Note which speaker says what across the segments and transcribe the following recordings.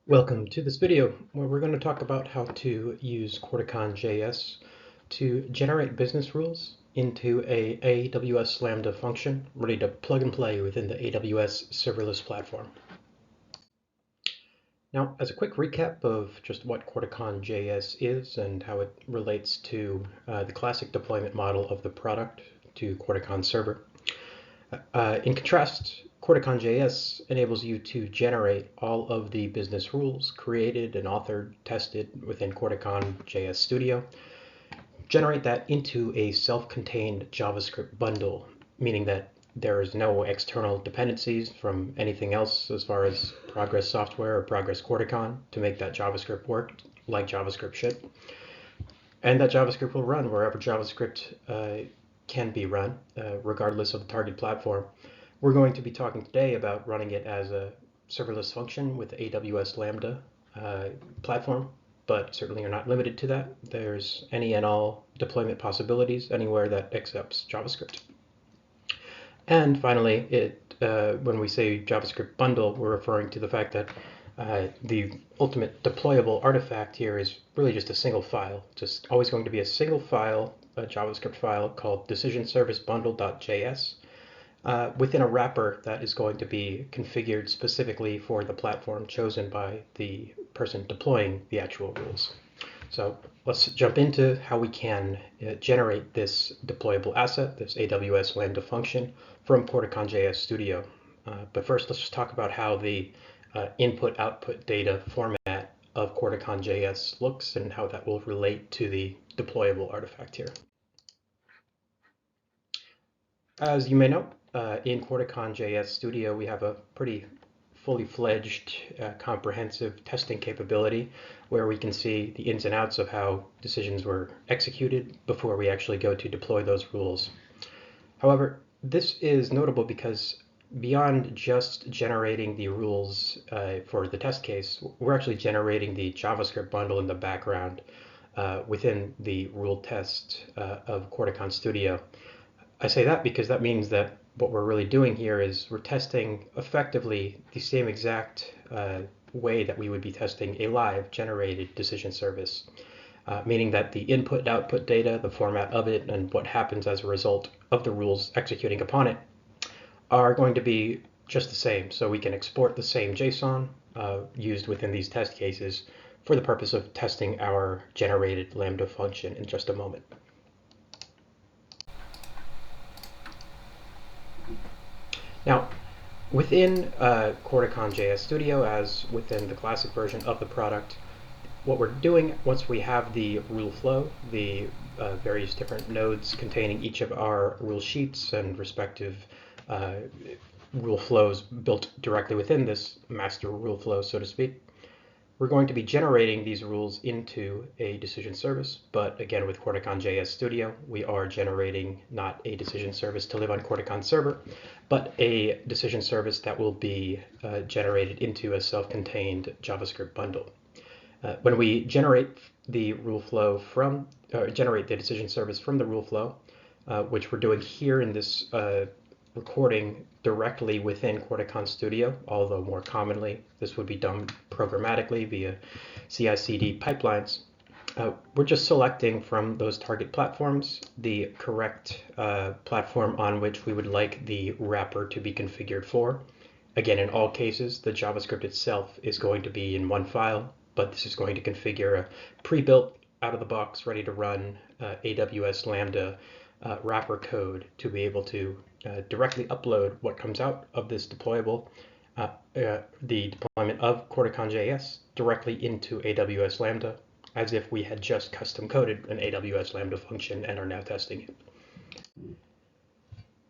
Speaker 1: Welcome to this video where we're going to talk about how to use Corticon.js to generate business rules into a AWS Lambda function ready to plug and play within the AWS serverless platform. Now, as a quick recap of just what Corticon.js is and how it relates to the classic deployment model of the product to Corticon server. In contrast, Corticon.js enables you to generate all of the business rules created and authored, tested within Corticon.js Studio, generate that into a self-contained JavaScript bundle, meaning that there is no external dependencies from anything else as far as Progress software or Progress Corticon to make that JavaScript work like JavaScript should. And that JavaScript will run wherever JavaScript can be run, regardless of the target platform. We're going to be talking today about running it as a serverless function with the AWS Lambda platform, but certainly are not limited to that. There's any and all deployment possibilities anywhere that accepts JavaScript. And finally, when we say JavaScript bundle, we're referring to the fact that the ultimate deployable artifact here is really just a single file, just always going to be a single file, a JavaScript file called decisionservicebundle.js within a wrapper that is going to be configured specifically for the platform chosen by the person deploying the actual rules. So let's jump into how we can generate this deployable asset, this AWS Lambda function from Corticon.js Studio. But first, let's just talk about how the input-output data format of Corticon.js looks and how that will relate to the deployable artifact here. As you may know, in Corticon.js Studio, we have a pretty fully fledged, comprehensive testing capability where we can see the ins and outs of how decisions were executed before we actually go to deploy those rules. However, this is notable because beyond just generating the rules for the test case, we're actually generating the JavaScript bundle in the background within the rule test of Corticon Studio. I say that because that means that what we're really doing here is we're testing effectively the same exact way that we would be testing a live generated decision service, meaning that the input and output data, the format of it, and what happens as a result of the rules executing upon it are going to be just the same. So we can export the same JSON used within these test cases for the purpose of testing our generated Lambda function in just a moment. Now, within Corticon.js Studio, as within the classic version of the product, what we're doing once we have the rule flow, the various different nodes containing each of our rule sheets and respective rule flows built directly within this master rule flow, so to speak, we're going to be generating these rules into a decision service. But again, with Corticon.js Studio, we are generating not a decision service to live on Corticon server, but a decision service that will be generated into a self-contained JavaScript bundle. When we generate the rule flow from, generate the decision service from the rule flow, which we're doing here in this recording directly within Corticon Studio, although more commonly this would be done programmatically via CI/CD pipelines. We're just selecting from those target platforms the correct platform on which we would like the wrapper to be configured for. Again, in all cases, the JavaScript itself is going to be in one file, but this is going to configure a pre-built, out-of-the-box, ready-to-run AWS Lambda wrapper code to be able to directly upload what comes out of this deployable, the deployment of Corticon.js directly into AWS Lambda, as if we had just custom coded an AWS Lambda function and are now testing it.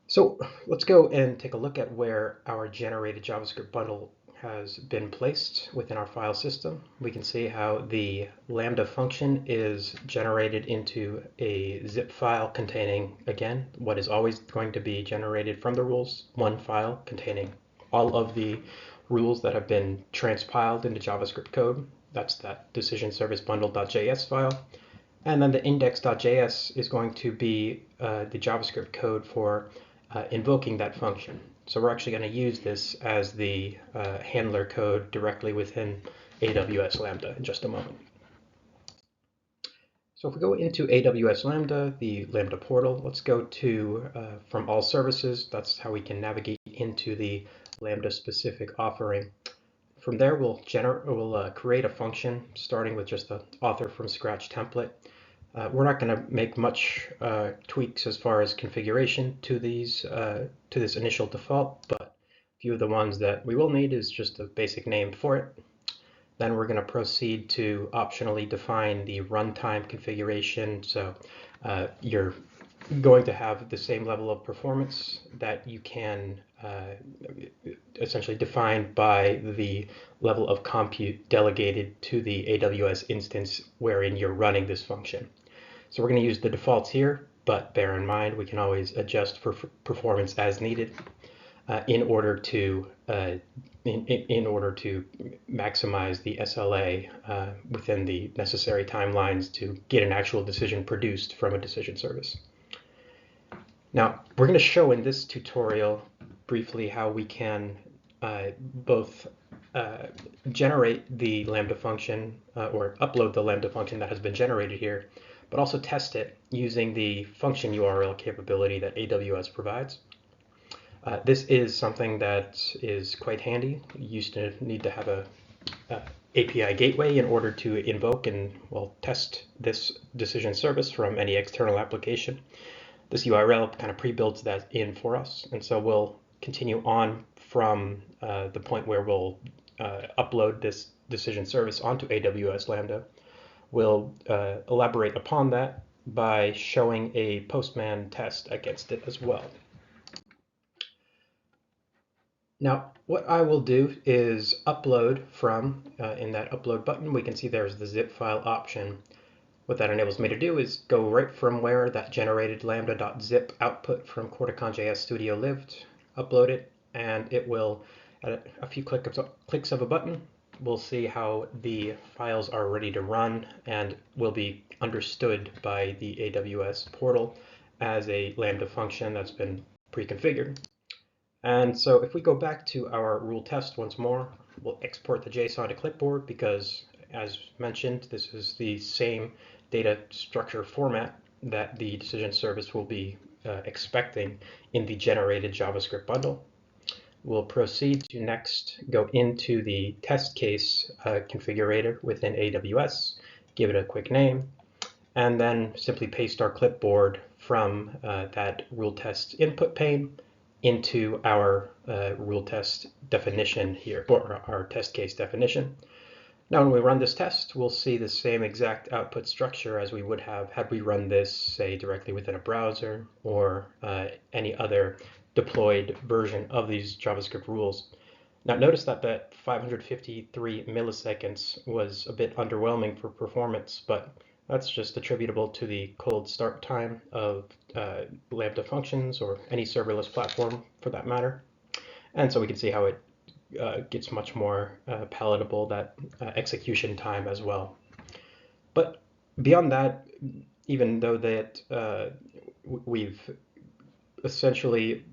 Speaker 1: So let's go and take a look at where our generated JavaScript bundle has been placed within our file system. We can see how the Lambda function is generated into a zip file containing, again, what is always going to be generated from the rules, one file containing all of the rules that have been transpiled into JavaScript code. That's that decisionservicebundle.js file. And then the index.js is going to be the JavaScript code for invoking that function. So we're actually going to use this as the handler code directly within AWS Lambda in just a moment. So if we go into AWS Lambda, the Lambda portal, let's go to from all services. That's how we can navigate into the Lambda specific offering. From there, we'll create a function starting with just the author from scratch template. We're not going to make much tweaks as far as configuration to this initial default, but a few of the ones that we will need is just a basic name for it. Then we're going to proceed to optionally define the runtime configuration. So you're going to have the same level of performance that you can essentially define by the level of compute delegated to the AWS instance wherein you're running this function. So we're going to use the defaults here, but bear in mind we can always adjust for performance as needed in order to maximize the SLA within the necessary timelines to get an actual decision produced from a decision service. Now, we're going to show in this tutorial briefly how we can both generate the Lambda function or upload the Lambda function that has been generated here, but also test it using the function URL capability that AWS provides. This is something that is quite handy. You used to need to have a API gateway in order to invoke and test this decision service from any external application. This URL kind of pre-builds that in for us, and so we'll continue on from the point where we'll upload this decision service onto AWS Lambda. We'll elaborate upon that by showing a Postman test against it as well. Now, what I will do is upload from, in that upload button, we can see there's the zip file option. What that enables me to do is go right from where that generated lambda.zip output from Corticon.js Studio lived, upload it, and it will, at a few clicks of a button, we'll see how the files are ready to run and will be understood by the AWS portal as a Lambda function that's been pre-configured. And so if we go back to our rule test once more, we'll export the JSON to clipboard because, as mentioned, this is the same data structure format that the decision service will be expecting in the generated JavaScript bundle. We'll proceed to next go into the test case configurator within AWS, give it a quick name, and then simply paste our clipboard from that rule test input pane into our rule test definition here, or our test case definition. Now, when we run this test, we'll see the same exact output structure as we would have had we run this, say, directly within a browser or any other deployed version of these JavaScript rules. Now, notice that that 553 milliseconds was a bit underwhelming for performance, but that's just attributable to the cold start time of Lambda functions or any serverless platform for that matter. And so we can see how it gets much more palatable, that execution time as well. But beyond that, even though that we've essentially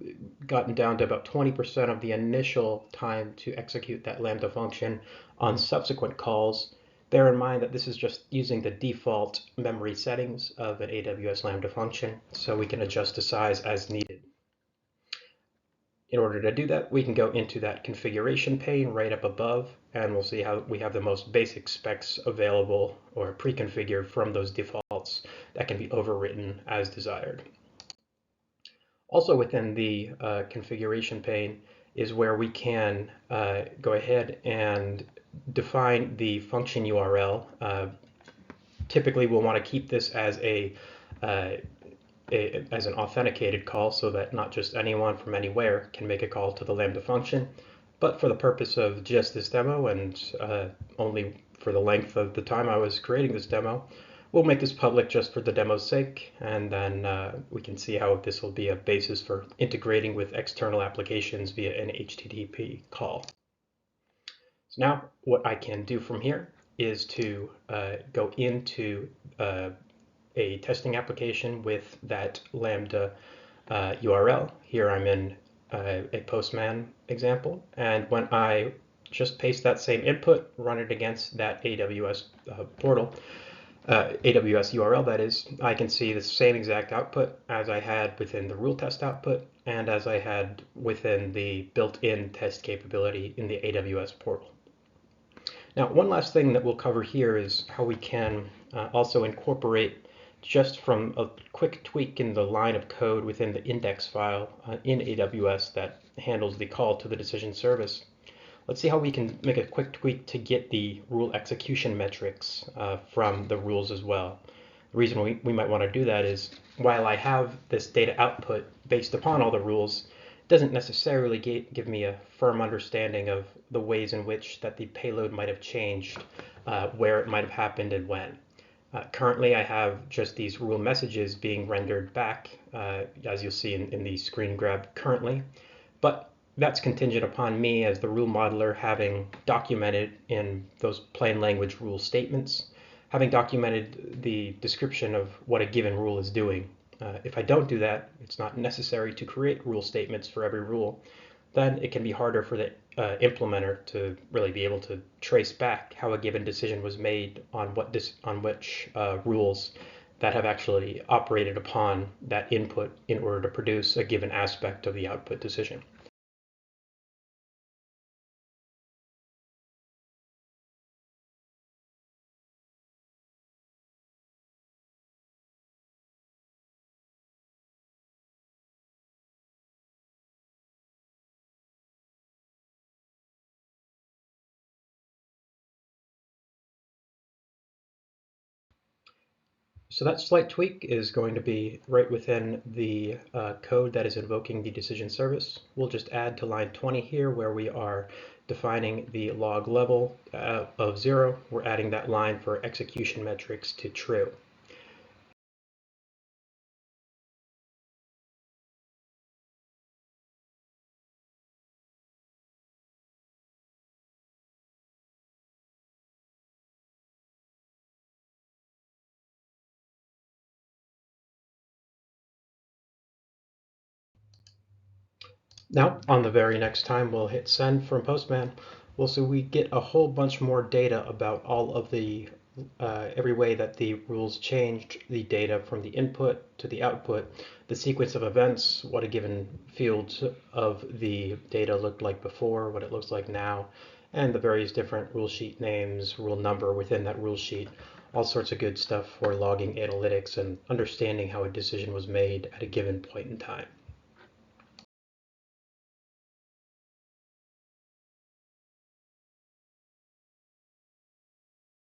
Speaker 1: gotten down to about 20% of the initial time to execute that Lambda function on subsequent calls, bear in mind that this is just using the default memory settings of an AWS Lambda function, so we can adjust the size as needed. In order to do that, we can go into that configuration pane right up above, and we'll see how we have the most basic specs available or pre-configured from those defaults that can be overwritten as desired. Also within the configuration pane is where we can go ahead and define the function URL. Typically, we'll want to keep this as as an authenticated call so that not just anyone from anywhere can make a call to the Lambda function. But for the purpose of just this demo and only for the length of the time I was creating this demo, we'll make this public just for the demo's sake, and then we can see how this will be a basis for integrating with external applications via an HTTP call. So now what I can do from here is to go into a testing application with that Lambda URL. Here I'm in a Postman example. And when I just paste that same input, run it against that AWS portal, AWS URL that is, I can see the same exact output as I had within the rule test output and as I had within the built-in test capability in the AWS portal. Now, one last thing that we'll cover here is how we can also incorporate just from a quick tweak in the line of code within the index file in AWS that handles the call to the decision service. Let's see how we can make a quick tweak to get the rule execution metrics from the rules as well. The reason we might want to do that is while I have this data output based upon all the rules, it doesn't necessarily give me a firm understanding of the ways in which that the payload might have changed, where it might have happened and when. Currently, I have just these rule messages being rendered back, as you'll see in the screen grab currently, but that's contingent upon me as the rule modeler having documented in those plain language rule statements, having documented the description of what a given rule is doing. If I don't do that, it's not necessary to create rule statements for every rule, then it can be harder for the implementer to really be able to trace back how a given decision was made on which rules that have actually operated upon that input in order to produce a given aspect of the output decision. So that slight tweak is going to be right within the code that is invoking the decision service. We'll just add to line 20 here where we are defining the log level of 0. We're adding that line for execution metrics to true. Now, on the very next time we'll hit send from Postman, we'll see we get a whole bunch more data about all of the every way that the rules changed the data from the input to the output, the sequence of events, what a given field of the data looked like before, what it looks like now, and the various different rule sheet names, rule number within that rule sheet, all sorts of good stuff for logging analytics and understanding how a decision was made at a given point in time.